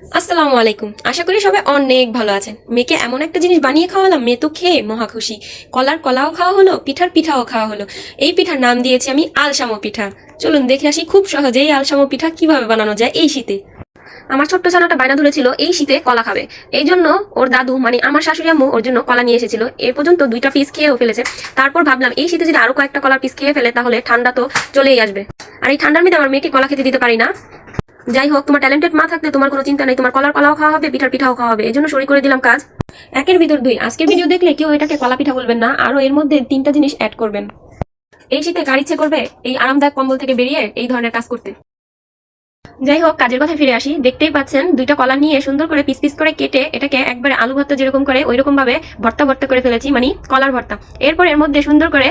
আসসালামু আলাইকুম। আশা করি সবাই অনেক ভালো আছেন। মেয়েকে এমন একটা জিনিস বানিয়ে খাওয়ালাম, মেয়ে তো খেয়ে মহা খুশি। কলার কলাও খাওয়া হলো, পিঠার পিঠাও খাওয়া হলো। এই পিঠার নাম দিয়েছি আমি আলসামো পিঠা। চলুন দেখে আসি খুব সহজেই আলসামো পিঠা কিভাবে বানানো যায় এই শীতে। আমার ছোট্ট ছানাটা বায়না ধরেছিল এই শীতে কলা খাবে। এই জন্য ওর দাদু মানে আমার শাশুড়ি আম্মু ওর জন্য কলা নিয়ে এসেছিল। এর পর্যন্ত 2টা পিস খেয়েও ফেলেছে। তারপর ভাবলাম এই শীতে যদি আরো কয়েকটা কলার পিস খেয়ে ফেলে তাহলে ঠান্ডা তো চলেই আসবে। আর এই ঠান্ডার মধ্যে আমার মেয়েকে কলা খেতে দিতে পারি না। যাই হোক, তোমার ট্যালেন্টেড মা থাকলে তোমার কোনো চিন্তা নেই, তোমার কলার কলাও খাওয়া হবে, পিঠার পিঠাও খাওয়া হবে। এই জন্য শুরু করে দিলাম কাজ। একের ভিতর দুই। আজকের ভিডিও দেখলে কেউ এটাকে কলা পিঠা বলবেন না, আরো এর মধ্যে 3টা জিনিস অ্যাড করবেন। এই শীতে কার ইচ্ছে করবে এই আরামদায়ক কম্বল থেকে বেরিয়ে এই ধরনের কাজ করতে। যাই হোক, কাজের কথা ফিরে আসি। দেখতেই পাচ্ছেন 2টা কলা নিয়ে সুন্দর করে পিস পিস করে কেটে এটাকে একবারে আলু ভর্তা যেরকম করে ওই রকম ভাবে ভর্তা ভর্তা করে ফেলেছি, মানে কলার ভর্তা। এরপর এর মধ্যে সুন্দর করে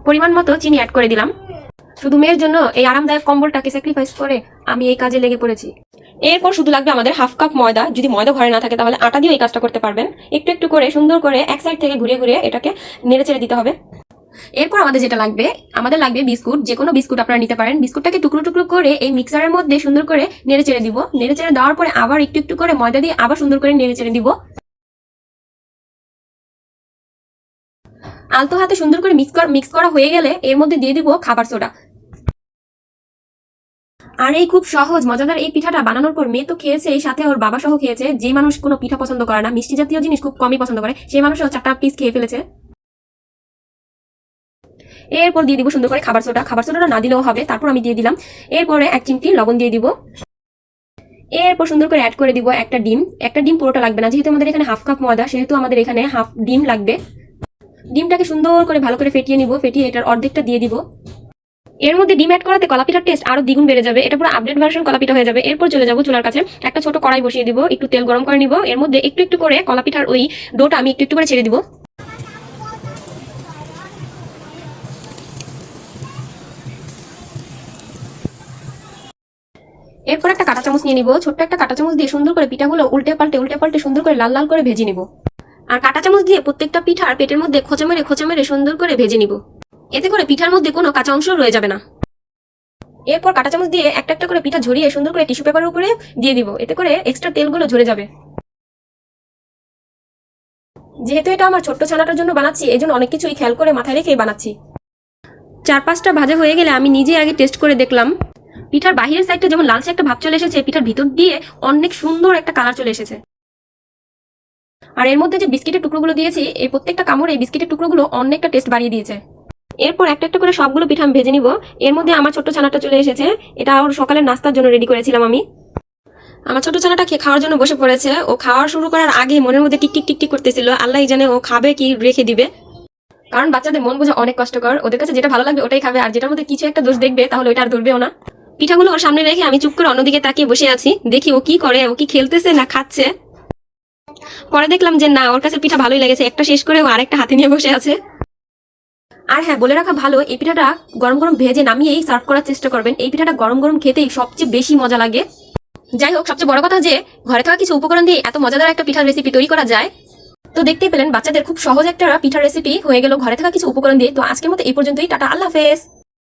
পরিমাণ মতো চিনি অ্যাড করে দিলাম। শুধু মেয়ের জন্য এই আরামদায়ক কম্বলটাকে স্যাক্রিফাইস করে আমি এই কাজে লেগে পড়েছি। এরপর শুধু লাগবে আমাদের হাফ কাপ ময়দা। যদি ময়দা ঘরে না থাকে তাহলে আটা দিয়ে এই কাজটা করতে পারবেন। একটু একটু করে সুন্দর করে এক সাইড থেকে ঘুরিয়ে ঘুরিয়ে এটাকে নেড়ে চেড়ে দিতে হবে। এরপর আমাদের যেটা লাগবে, আমাদের লাগবে বিস্কুট। যে কোনো বিস্কুট আপনারা নিতে পারেন। বিস্কুটটাকে টুকরো টুকরো করে এই মিক্সারের মধ্যে সুন্দর করে নেড়ে চেড়ে দিব। নেড়ে চেড়ে দেওয়ার পরে আবার একটু একটু করে ময়দা দিয়ে আবার সুন্দর করে নেড়ে চেড়ে দিব। আলতো হাতে সুন্দর করে মিক্স করা হয়ে গেলে এর মধ্যে দিয়ে দিব খাবার সোডা। আর এই খুব সহজ মজাদার এই পিঠাটা বানানোর পর মেয়ে তো খেয়েছে, এই সাথে ওর বাবা সহ খেয়েছে। যে মানুষ কোনো পিঠা পছন্দ করে না, মিষ্টি জাতীয় জিনিস খুব কমই পছন্দ করে, সেই মানুষও 4টা পিস খেয়ে ফেলেছে। এরপর দিয়ে দিব সুন্দর করে খাবার সোডা। খাবার সোডাটা না দিলেও হবে, তারপর আমি দিয়ে দিলাম। এরপরে 1 চিমটি লবণ দিয়ে দিব। এরপর সুন্দর করে অ্যাড করে দিব একটা ডিম। একটা ডিম পুরোটা লাগবে না, যেহেতু আমাদের এখানে হাফ কাপ ময়দা, সেহেতু আমাদের এখানে হাফ ডিম লাগবে। ডিমটাকে সুন্দর করে ভালো করে ফেটিয়ে নিব। ফেটিয়ে এটার অর্ধেকটা দিয়ে দিব। এর মধ্যে ডিম অ্যাড করাতে কলাপিঠার টেস্ট আরো দ্বিগুণ বেড়ে যাবে। এটা পুরো আপডেট ভার্সন কলাপিঠা হয়ে যাবে। এরপর চলে যাবো চুলার কাছে। একটা ছোট কড়াই বসিয়ে দিব, একটু তেল গরম করে নিব। এর মধ্যে একটু একটু করে কলাপিঠার ওই ডোটা আমি একটু একটু করে ছেড়ে দিব। এরপর একটা কাঁটা চামচ নিয়ে নিব। ছোট্ট একটা কাঁটা চামচ দিয়ে সুন্দর করে পিঠাগুলো উল্টে পাল্টে সুন্দর করে লাল লাল করে ভেজে নিব। আর কাঁটা চামচ দিয়ে প্রত্যেকটা পিঠার পেটের মধ্যে খোঁচা মেরে সুন্দর করে ভেজে নিব। এতে করে পিঠার মধ্যে কোনো কাঁচা অংশ রয়ে যাবে না। এরপর কাঁটা চামচ দিয়ে একটা একটা করে পিঠা ঝরিয়ে সুন্দর করে টিস্যু পেপারের উপরে দিয়ে দিব। এতে করে এক্সট্রা তেলগুলো ঝরে যাবে। যেহেতু এটা আমার ছোট্ট ছানাটার জন্য বানাচ্ছি, এই জন্য অনেক কিছুই খেয়াল করে মাথায় রেখে বানাচ্ছি। 4-5টা ভাজা হয়ে গেলে আমি নিজে আগে টেস্ট করে দেখলাম। পিঠার বাহিরের সাইডটা যেমন লালচে একটা ভাব চলে এসেছে, পিঠার ভিতর দিয়ে অনেক সুন্দর একটা কালার চলে এসেছে। আর এর মধ্যে যে বিস্কিটের টুকরোগুলো দিয়েছি, এই প্রত্যেকটা কামড়ে এই বিস্কিটের টুকরোগুলো অনেকটা টেস্ট বাড়িয়ে দিয়েছে। এরপর একটা একটা করে সবগুলো পিঠা আমি ভেজে নিব। এর মধ্যে আমার ছোট্ট ছানাটা চলে এসেছে। এটা ওর সকালের নাস্তার জন্য রেডি করেছিলাম আমি। আমার ছোট ছানাটা খাওয়ার জন্য বসে পড়েছে। ও খাওয়া শুরু করার আগে মনের মধ্যে টিক টিক টিক টিক করতেছিল, আল্লাহ জানে ও খাবে কি রেখে দিবে। কারণ বাচ্চাদের মন বোঝা অনেক কষ্টকর। ওদের কাছে যেটা ভালো লাগবে ওটাই খাবে, আর যেটার মধ্যে কিছু একটা দোষ দেখবে তাহলে ওইটা আর ধরবেও না। পিঠাগুলো ওর সামনে রেখে আমি চুপ করে অন্যদিকে তাকিয়ে বসে আছি। দেখি ও কি করে, ও কি খেলতেছে না খাচ্ছে। পরে দেখলাম যে না, ওর কাছে পিঠা ভালোই লেগেছে। একটা শেষ করে ও আরেকটা হাতে নিয়ে বসে আছে। আর হ্যাঁ, বলে রাখা ভালো, এই পিঠাটা গরম গরম ভেজে নামিয়েই সার্ভ করার চেষ্টা করবেন। এই পিঠাটা গরম গরম খেতেই সবচেয়ে বেশি মজা লাগে। যাই হোক, সবচেয়ে বড় কথা যে ঘরে থাকা কিছু উপকরণ দিয়ে এত মজাদার একটা পিঠার রেসিপি তৈরি করা যায়। তো দেখতেই পেলেন বাচ্চাদের খুব সহজ একটা পিঠার রেসিপি হয়ে গেল ঘরে থাকা কিছু উপকরণ দিয়ে। তো আজকের মতো এই পর্যন্তই। টাটা, আল্লাহ হাফেজ।